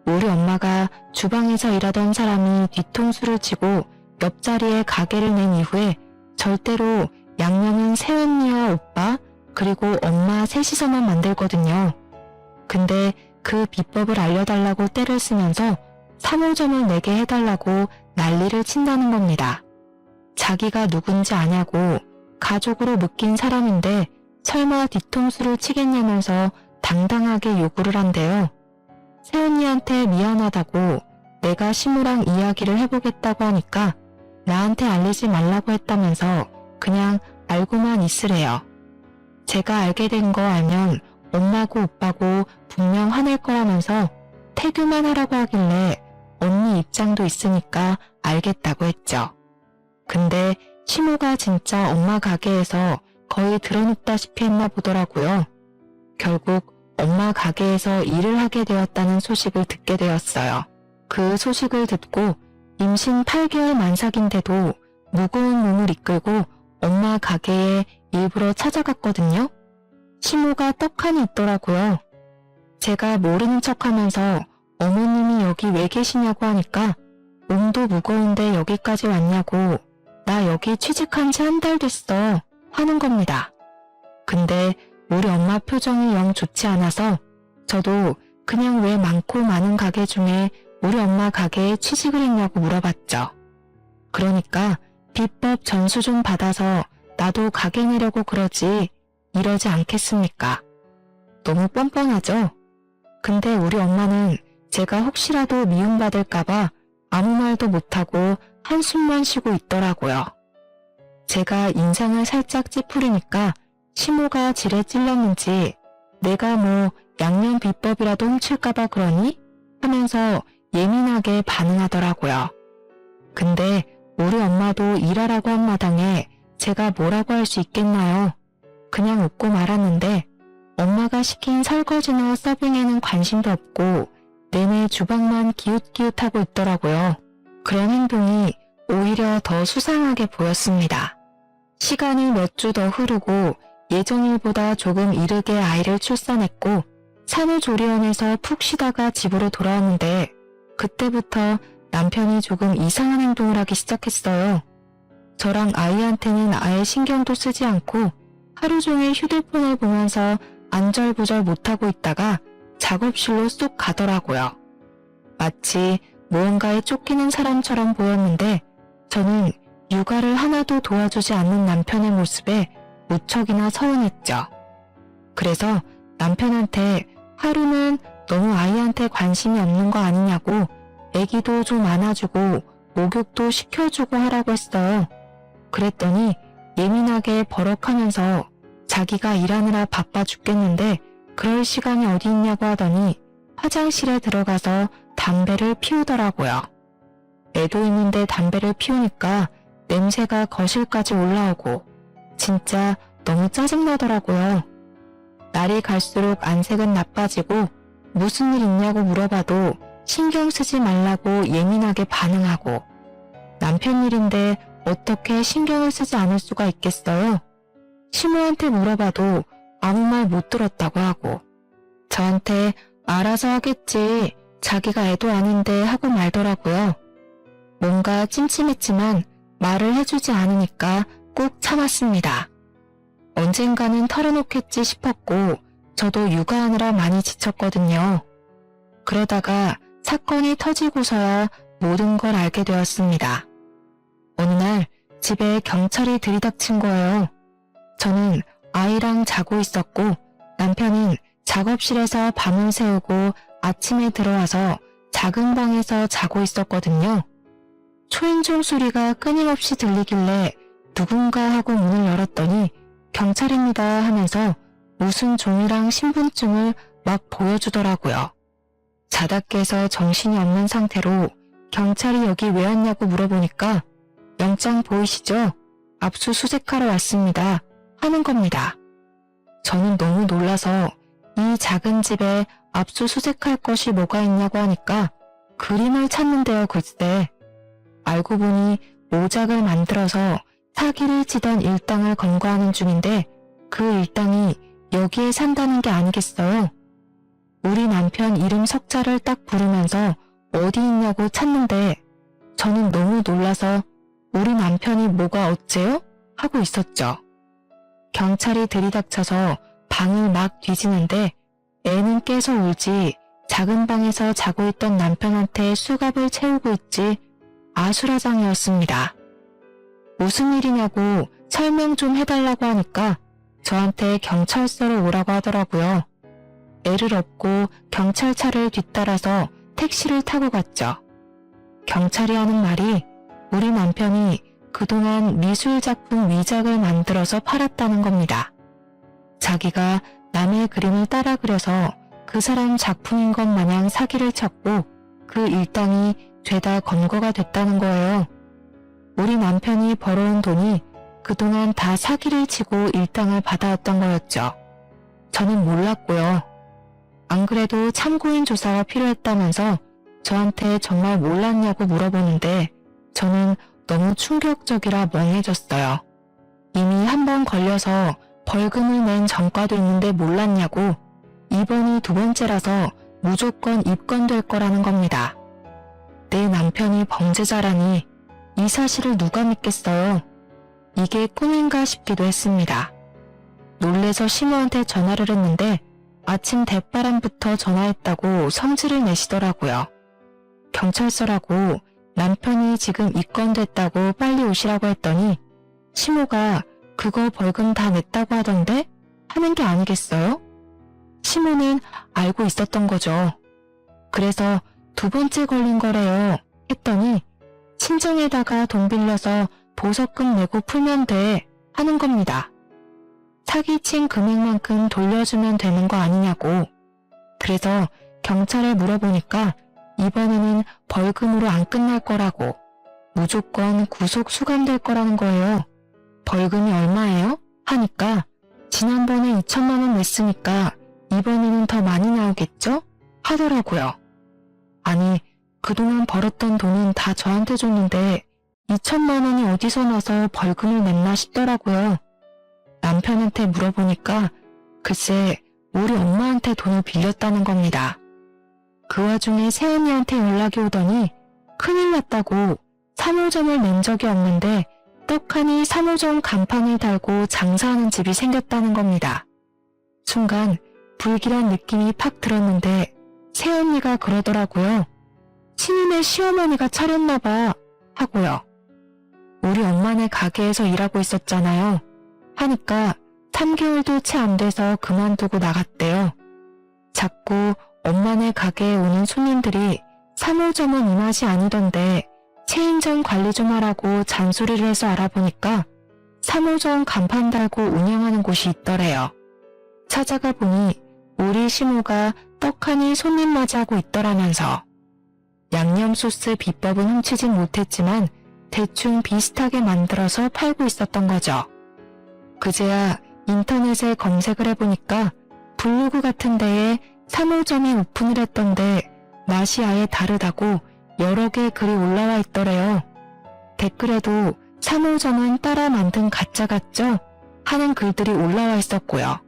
우리 엄마가 주방에서 일하던 사람이 뒤통수를 치고 옆자리에 가게를 낸 이후에 절대로 양념은 새언니와 오빠 그리고 엄마 셋이서만 만들거든요. 근데 그 비법을 알려달라고 떼를 쓰면서 3호점을 내게 해달라고 난리를 친다는 겁니다. 자기가 누군지 아냐고 가족으로 묶인 사람인데 설마 뒤통수를 치겠냐면서 당당하게 요구를 한대요. 새언니한테 미안하다고 내가 시모랑 이야기를 해보겠다고 하니까 나한테 알리지 말라고 했다면서 그냥 알고만 있으래요. 제가 알게 된 거 알면 엄마고 오빠고 분명 화낼 거라면서 태교만 하라고 하길래 언니 입장도 있으니까 알겠다고 했죠. 근데 시모가 진짜 엄마 가게에서 거의 드러눕다시피 했나 보더라고요. 결국 엄마 가게에서 일을 하게 되었다는 소식을 듣게 되었어요. 그 소식을 듣고 임신 8개월 만삭인데도 무거운 몸을 이끌고 엄마 가게에 일부러 찾아갔거든요. 시모가 떡하니 있더라고요. 제가 모르는 척하면서 어머님이 여기 왜 계시냐고 하니까 몸도 무거운데 여기까지 왔냐고 나 여기 취직한 지 한 달 됐어 하는 겁니다. 근데 우리 엄마 표정이 영 좋지 않아서 저도 그냥 왜 많고 많은 가게 중에 우리 엄마 가게에 취직을 했냐고 물어봤죠. 그러니까 비법 전수 좀 받아서 나도 가게 내려고 그러지 이러지 않겠습니까? 너무 뻔뻔하죠? 근데 우리 엄마는 제가 혹시라도 미움받을까봐 아무 말도 못하고 한숨만 쉬고 있더라고요. 제가 인상을 살짝 찌푸리니까 시모가 지레 찔렀는지 내가 뭐 양념 비법이라도 훔칠까봐 그러니? 하면서 예민하게 반응하더라고요. 근데 우리 엄마도 일하라고 한 마당에 제가 뭐라고 할 수 있겠나요? 그냥 웃고 말았는데 엄마가 시킨 설거지나 서빙에는 관심도 없고 내내 주방만 기웃기웃하고 있더라고요. 그런 행동이 오히려 더 수상하게 보였습니다. 시간이 몇 주 더 흐르고 예정일보다 조금 이르게 아이를 출산했고 산후조리원에서 푹 쉬다가 집으로 돌아왔는데 그때부터 남편이 조금 이상한 행동을 하기 시작했어요. 저랑 아이한테는 아예 신경도 쓰지 않고 하루 종일 휴대폰을 보면서 안절부절 못하고 있다가 작업실로 쏙 가더라고요. 마치 무언가에 쫓기는 사람처럼 보였는데 저는 육아를 하나도 도와주지 않는 남편의 모습에 무척이나 서운했죠. 그래서 남편한테 하루는 너무 아이한테 관심이 없는 거 아니냐고 애기도 좀 안아주고 목욕도 시켜주고 하라고 했어요. 그랬더니 예민하게 버럭하면서 자기가 일하느라 바빠 죽겠는데 그럴 시간이 어디 있냐고 하더니 화장실에 들어가서 담배를 피우더라고요. 애도 있는데 담배를 피우니까 냄새가 거실까지 올라오고 진짜 너무 짜증나더라고요. 날이 갈수록 안색은 나빠지고 무슨 일 있냐고 물어봐도 신경 쓰지 말라고 예민하게 반응하고 남편 일인데 어떻게 신경을 쓰지 않을 수가 있겠어요? 시모한테 물어봐도 아무 말 못 들었다고 하고 저한테 알아서 하겠지 자기가 애도 아닌데 하고 말더라고요. 뭔가 찜찜했지만 말을 해주지 않으니까 꾹 참았습니다. 언젠가는 털어놓겠지 싶었고 저도 육아하느라 많이 지쳤거든요. 그러다가 사건이 터지고서야 모든 걸 알게 되었습니다. 어느 날 집에 경찰이 들이닥친 거예요. 저는 아이랑 자고 있었고 남편은 작업실에서 밤을 새우고 아침에 들어와서 작은 방에서 자고 있었거든요. 초인종 소리가 끊임없이 들리길래 누군가 하고 문을 열었더니 경찰입니다 하면서 무슨 종이랑 신분증을 막 보여주더라고요. 자다 깨서 정신이 없는 상태로 경찰이 여기 왜 왔냐고 물어보니까 영장 보이시죠? 압수수색하러 왔습니다. 하는 겁니다. 저는 너무 놀라서 이 작은 집에 압수수색할 것이 뭐가 있냐고 하니까 그림을 찾는데요 글쎄. 알고 보니 모작을 만들어서 사기를 치던 일당을 검거하는 중인데 그 일당이 여기에 산다는 게 아니겠어요? 우리 남편 이름 석자를 딱 부르면서 어디 있냐고 찾는데 저는 너무 놀라서 우리 남편이 뭐가 어째요? 하고 있었죠. 경찰이 들이닥쳐서 방을 막 뒤지는데 애는 깨서 울지 작은 방에서 자고 있던 남편한테 수갑을 채우고 있지 아수라장이었습니다. 무슨 일이냐고 설명 좀 해달라고 하니까 저한테 경찰서로 오라고 하더라고요. 애를 업고 경찰차를 뒤따라서 택시를 타고 갔죠. 경찰이 하는 말이 우리 남편이 그동안 미술작품 위작을 만들어서 팔았다는 겁니다. 자기가 남의 그림을 따라 그려서 그 사람 작품인 것 마냥 사기를 쳤고 그 일당이 죄다 검거가 됐다는 거예요. 우리 남편이 벌어온 돈이 그동안 다 사기를 치고 일당을 받아왔던 거였죠. 저는 몰랐고요. 안 그래도 참고인 조사가 필요했다면서 저한테 정말 몰랐냐고 물어보는데 저는 너무 충격적이라 멍해졌어요. 이미 한 번 걸려서 벌금을 낸 전과도 있는데 몰랐냐고 이번이 두 번째라서 무조건 입건될 거라는 겁니다. 내 남편이 범죄자라니 이 사실을 누가 믿겠어요? 이게 꿈인가 싶기도 했습니다. 놀래서 시모한테 전화를 했는데 아침 대바람부터 전화했다고 성질을 내시더라고요. 경찰서라고 남편이 지금 입건됐다고 빨리 오시라고 했더니 시모가 그거 벌금 다 냈다고 하던데 하는 게 아니겠어요? 시모는 알고 있었던 거죠. 그래서 두 번째 걸린 거래요 했더니 친정에다가 돈 빌려서 보석금 내고 풀면 돼 하는 겁니다. 사기친 금액만큼 돌려주면 되는 거 아니냐고. 그래서 경찰에 물어보니까 이번에는 벌금으로 안 끝날 거라고 무조건 구속 수감될 거라는 거예요. 벌금이 얼마예요? 하니까 지난번에 2천만 원 냈으니까 이번에는 더 많이 나오겠죠? 하더라고요. 아니 그동안 벌었던 돈은 다 저한테 줬는데 2천만 원이 어디서 나서 벌금을 냈나 싶더라고요. 남편한테 물어보니까 글쎄 우리 엄마한테 돈을 빌렸다는 겁니다. 그 와중에 새언니한테 연락이 오더니 큰일 났다고 3호점을 낸 적이 없는데 떡하니 3호점 간판을 달고 장사하는 집이 생겼다는 겁니다. 순간 불길한 느낌이 팍 들었는데 새언니가 그러더라고요. 신임의 시어머니가 차렸나봐 하고요. 우리 엄마네 가게에서 일하고 있었잖아요. 하니까 3개월도 채 안 돼서 그만두고 나갔대요. 자꾸 엄마네 가게에 오는 손님들이 3호점은 이 맛이 아니던데 체인점 관리 좀 하라고 잔소리를 해서 알아보니까 3호점 간판 달고 운영하는 곳이 있더래요. 찾아가 보니 우리 시모가 떡하니 손님 맞이하고 있더라면서. 양념소스 비법은 훔치진 못했지만 대충 비슷하게 만들어서 팔고 있었던 거죠. 그제야 인터넷에 검색을 해보니까 블로그 같은 데에 3호점이 오픈을 했던데 맛이 아예 다르다고 여러 개 글이 올라와 있더래요. 댓글에도 3호점은 따라 만든 가짜 같죠? 하는 글들이 올라와 있었고요.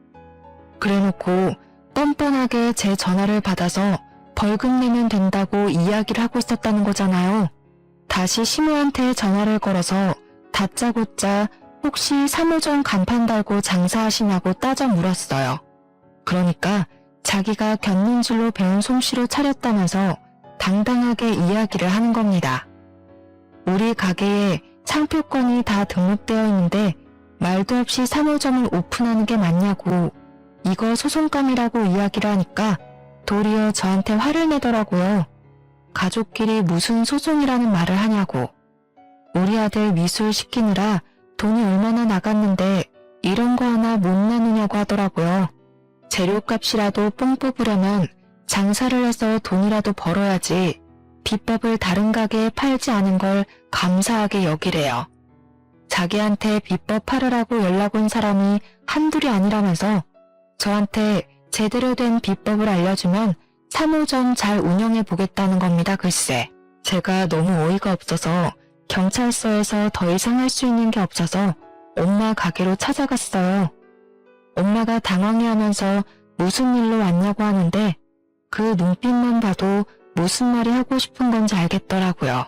그래놓고 뻔뻔하게 제 전화를 받아서 벌금 내면 된다고 이야기를 하고 있었다는 거잖아요. 다시 시모한테 전화를 걸어서 다짜고짜 혹시 3호점 간판 달고 장사하시냐고 따져 물었어요. 그러니까 자기가 곁눈질로 배운 솜씨로 차렸다면서 당당하게 이야기를 하는 겁니다. 우리 가게에 상표권이 다 등록되어 있는데 말도 없이 3호점을 오픈하는 게 맞냐고 이거 소송감이라고 이야기를 하니까 도리어 저한테 화를 내더라고요. 가족끼리 무슨 소송이라는 말을 하냐고. 우리 아들 미술 시키느라 돈이 얼마나 나갔는데 이런 거 하나 못 나누냐고 하더라고요. 재료값이라도 뽕 뽑으려면 장사를 해서 돈이라도 벌어야지 비법을 다른 가게에 팔지 않은 걸 감사하게 여기래요. 자기한테 비법 팔으라고 연락 온 사람이 한둘이 아니라면서 저한테 제대로 된 비법을 알려주면 3호점 잘 운영해 보겠다는 겁니다. 글쎄. 제가 너무 어이가 없어서 경찰서에서 더 이상 할 수 있는 게 없어서 엄마 가게로 찾아갔어요. 엄마가 당황해하면서 무슨 일로 왔냐고 하는데 그 눈빛만 봐도 무슨 말이 하고 싶은 건지 알겠더라고요.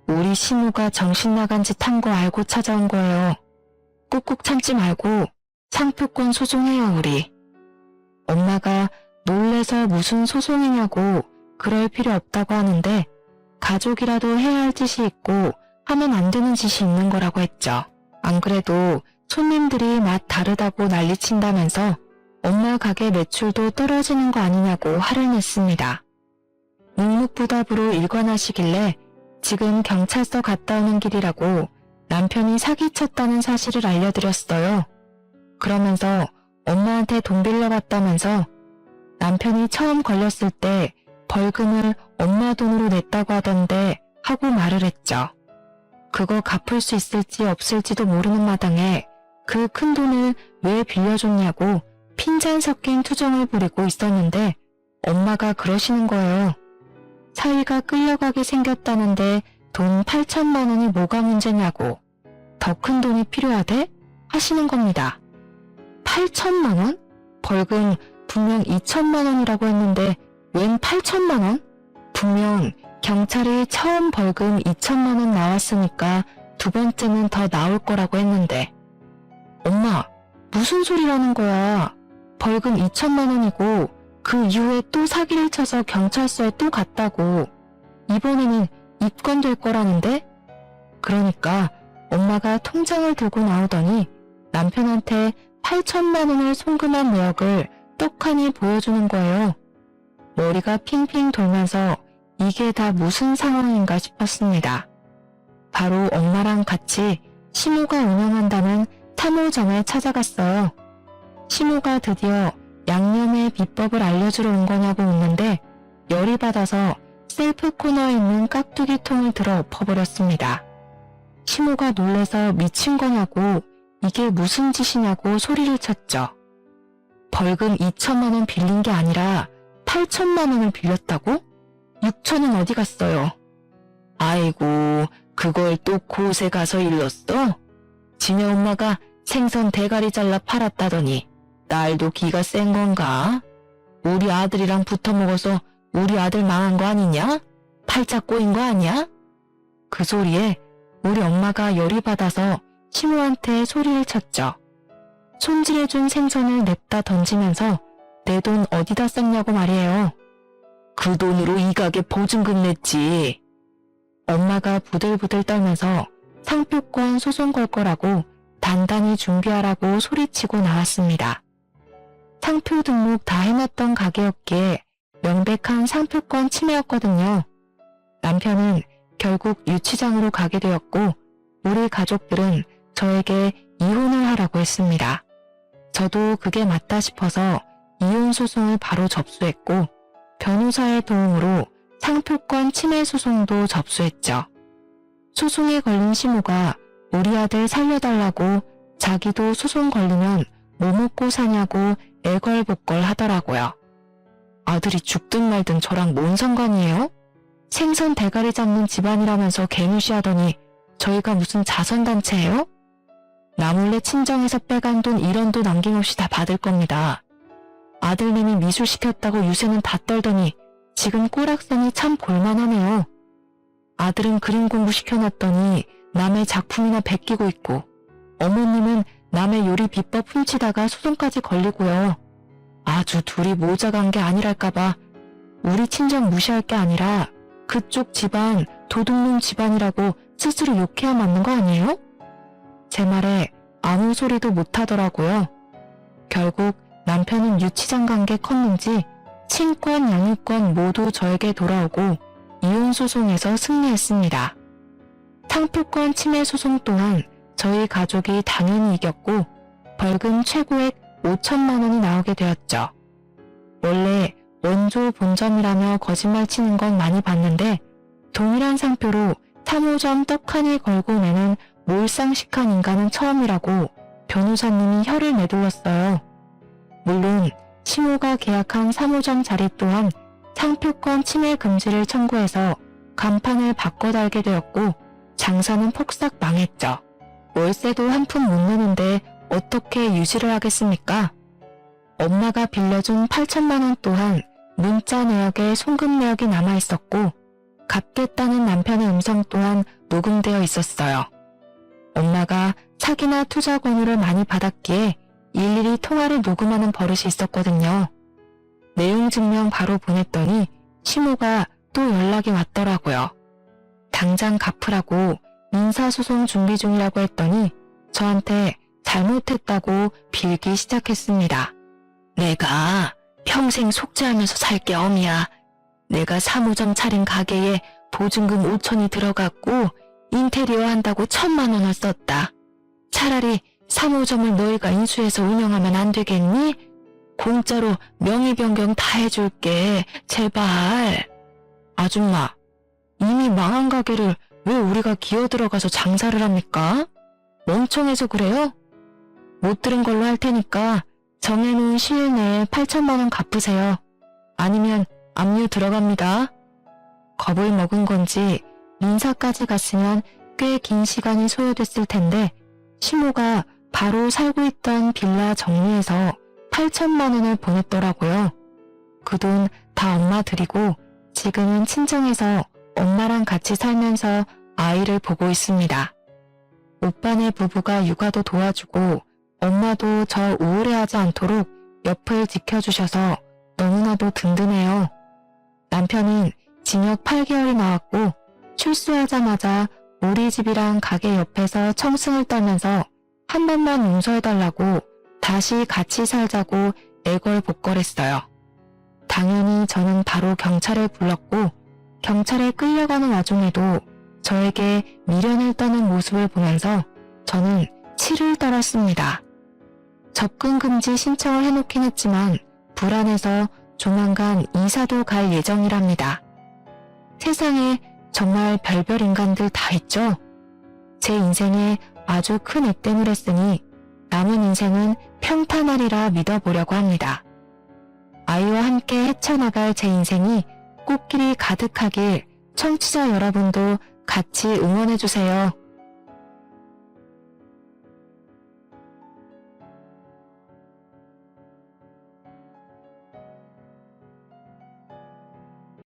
우리 시모가 정신 나간 짓 한 거 알고 찾아온 거예요. 꾹꾹 참지 말고 상표권 소송해요 우리. 엄마가 놀래서 무슨 소송이냐고 그럴 필요 없다고 하는데 가족이라도 해야 할 짓이 있고 하면 안 되는 짓이 있는 거라고 했죠. 안 그래도 손님들이 맛 다르다고 난리친다면서 엄마 가게 매출도 떨어지는 거 아니냐고 화를 냈습니다. 묵묵부답으로 일관하시길래 지금 경찰서 갔다 오는 길이라고 남편이 사기쳤다는 사실을 알려드렸어요. 그러면서 엄마한테 돈 빌려갔다면서 남편이 처음 걸렸을 때 벌금을 엄마 돈으로 냈다고 하던데 하고 말을 했죠. 그거 갚을 수 있을지 없을지도 모르는 마당에 그 큰 돈을 왜 빌려줬냐고 핀잔 섞인 투정을 부리고 있었는데 엄마가 그러시는 거예요. 사위가 끌려가게 생겼다는데 돈 8천만 원이 뭐가 문제냐고 더 큰 돈이 필요하대? 하시는 겁니다. 8천만 원? 벌금 분명 2천만 원이라고 했는데 웬 8천만 원? 분명 경찰이 처음 벌금 2천만 원 나왔으니까 두 번째는 더 나올 거라고 했는데. 엄마, 무슨 소리라는 거야. 벌금 2천만 원이고 그 이후에 또 사기를 쳐서 경찰서에 또 갔다고. 이번에는 입건될 거라는데? 그러니까 엄마가 통장을 들고 나오더니 남편한테 8천만 원을 송금한 내역을 떡하니 보여주는 거예요. 머리가 핑핑 돌면서 이게 다 무슨 상황인가 싶었습니다. 바로 엄마랑 같이 시모가 운영한다는 3호점에 찾아갔어요. 시모가 드디어 양념의 비법을 알려주러 온 거냐고 묻는데 열이 받아서 셀프 코너에 있는 깍두기 통을 들어 엎어버렸습니다. 시모가 놀래서 미친 거냐고 이게 무슨 짓이냐고 소리를 쳤죠. 벌금 2천만 원 빌린 게 아니라 8천만 원을 빌렸다고? 6천은 어디 갔어요? 아이고, 그걸 또 곳에 가서 일렀어? 지네 엄마가 생선 대가리 잘라 팔았다더니 딸도 기가 센 건가? 우리 아들이랑 붙어 먹어서 우리 아들 망한 거 아니냐? 팔짝 꼬인 거 아니야? 그 소리에 우리 엄마가 열이 받아서 시모한테 소리를 쳤죠. 손질해준 생선을 냅다 던지면서 내 돈 어디다 썼냐고 말이에요. 그 돈으로 이 가게 보증금 냈지. 엄마가 부들부들 떨면서 상표권 소송 걸 거라고 단단히 준비하라고 소리치고 나왔습니다. 상표 등록 다 해놨던 가게였기에 명백한 상표권 침해였거든요. 남편은 결국 유치장으로 가게 되었고 우리 가족들은 저에게 이혼을 하라고 했습니다. 저도 그게 맞다 싶어서 이혼 소송을 바로 접수했고 변호사의 도움으로 상표권 침해 소송도 접수했죠. 소송에 걸린 시모가 우리 아들 살려달라고 자기도 소송 걸리면 뭐 먹고 사냐고 애걸복걸 하더라고요. 아들이 죽든 말든 저랑 뭔 상관이에요? 생선 대가리 잡는 집안이라면서 개무시하더니 저희가 무슨 자선단체예요? 나 몰래 친정에서 빼간 돈 1원도 남김없이 다 받을 겁니다. 아들님이 미술 시켰다고 유세는 다 떨더니 지금 꼬락서니 참 볼만하네요. 아들은 그림 공부 시켜놨더니 남의 작품이나 베끼고 있고 어머님은 남의 요리 비법 훔치다가 소송까지 걸리고요. 아주 둘이 모자간 게 아니랄까봐 우리 친정 무시할 게 아니라 그쪽 집안 도둑놈 집안이라고 스스로 욕해야 맞는 거 아니에요? 제 말에 아무 소리도 못하더라고요. 결국 남편은 유치장 간 게 컸는지 친권, 양육권 모두 저에게 돌아오고 이혼 소송에서 승리했습니다. 상표권 침해 소송 또한 저희 가족이 당연히 이겼고 벌금 최고액 5천만 원이 나오게 되었죠. 원래 원조 본점이라며 거짓말 치는 건 많이 봤는데 동일한 상표로 3호점 떡하니 걸고 내는 몰상식한 인간은 처음이라고 변호사님이 혀를 내둘렀어요. 물론 시모가 계약한 3호점 자리 또한 상표권 침해 금지를 청구해서 간판을 바꿔 달게 되었고 장사는 폭삭 망했죠. 월세도 한 푼 못 내는데 어떻게 유지를 하겠습니까? 엄마가 빌려준 8천만 원 또한 문자 내역에 송금 내역이 남아있었고 갚겠다는 남편의 음성 또한 녹음되어 있었어요. 엄마가 사기나 투자 권유를 많이 받았기에 일일이 통화를 녹음하는 버릇이 있었거든요. 내용 증명 바로 보냈더니 시모가 또 연락이 왔더라고요. 당장 갚으라고 민사소송 준비 중이라고 했더니 저한테 잘못했다고 빌기 시작했습니다. 내가 평생 속죄하면서 살 게 엄이야. 내가 3호점 차린 가게에 보증금 5천이 들어갔고 인테리어 한다고 1,000만 원을 썼다. 차라리 3호점을 너희가 인수해서 운영하면 안 되겠니? 공짜로 명의 변경 다 해줄게. 제발. 아줌마, 이미 망한 가게를 왜 우리가 기어들어가서 장사를 합니까? 멍청해서 그래요? 못 들은 걸로 할 테니까 정해놓은 시일 내에 8천만 원 갚으세요. 아니면 압류 들어갑니다. 겁을 먹은 건지 민사까지 갔으면 꽤 긴 시간이 소요됐을 텐데 시모가 바로 살고 있던 빌라 정리해서 8천만 원을 보냈더라고요. 그 돈 다 엄마 드리고 지금은 친정에서 엄마랑 같이 살면서 아이를 보고 있습니다. 오빠네 부부가 육아도 도와주고 엄마도 저 우울해하지 않도록 옆을 지켜주셔서 너무나도 든든해요. 남편은 징역 8개월이 나왔고 출소하자마자 우리 집이랑 가게 옆에서 청승을 떨면서 한 번만 용서해달라고 다시 같이 살자고 애걸복걸했어요. 당연히 저는 바로 경찰을 불렀고 경찰에 끌려가는 와중에도 저에게 미련을 떠는 모습을 보면서 저는 치를 떨었습니다. 접근 금지 신청을 해놓긴 했지만 불안해서 조만간 이사도 갈 예정이랍니다. 세상에 정말 별별 인간들 다 있죠? 제 인생에 아주 큰 액땜을 했으니 남은 인생은 평탄하리라 믿어보려고 합니다. 아이와 함께 헤쳐나갈 제 인생이 꽃길이 가득하길 청취자 여러분도 같이 응원해주세요.